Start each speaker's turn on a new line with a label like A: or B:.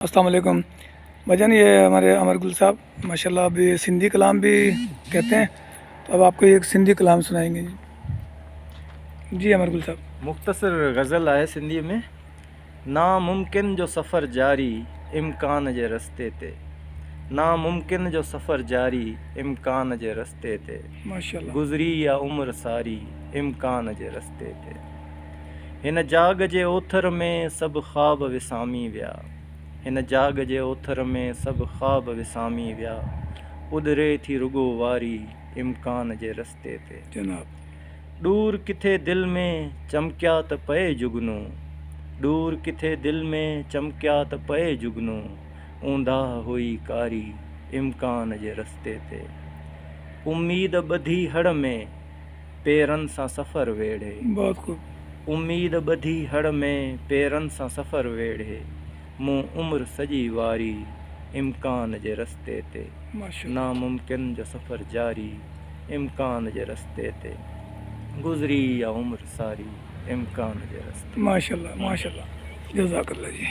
A: अस्सलाम वालेकुम भजन। ये हमारे अमर गुल साहब माशाल्लाह अभी सिंधी कलाम भी कहते हैं, तो अब आपको एक सिंधी कलाम सुनाएंगे जी अमर गुल साहब।
B: मुख्तसर गज़ल आहे सिंधी में। नामुमकिन जो सफ़र जारी इम्कान जे रस्ते ते, नामुमकिन जो सफ़र जारी इम्कान जे रस्ते ते,
A: माशाल्लाह
B: गुज़री या उम्र सारी इम्कान जे रस्ते ते। हिन जाग जे ओथर में सभु ख़्वाब विसामी विया, हिन जाग जे ओथर में सभु ख़्वाब विसामी विया, उॾरे थी रुगो वारी इम्कान जे रस्ते ते।
A: जनाब
B: दूर किथे दिल में चमकिया त पए जुगनू, दूर किथे दिल में चमकिया त पए जुगनू, ऊंदाह हुई कारी इम्कान जे रस्ते ते। उम्मीद ॿधी हड़ में पेरनि सां सफ़र वेढ़े,
A: बहुत खूब।
B: उम्मीद ॿधी हड़ में पेरनि सां सफ़र वेढ़े, मूं उम्र सॼी वारी इम्कान जे रस्ते ते।
A: माशाल्लाह
B: नामुमकिन जो सफ़र जारी इम्कान जे रस्ते ते, गुज़री या उम्र सारी इम्कान जे रस्ते।
A: माशाल्लाह माशाल्लाह जज़ाकल्लाह जी।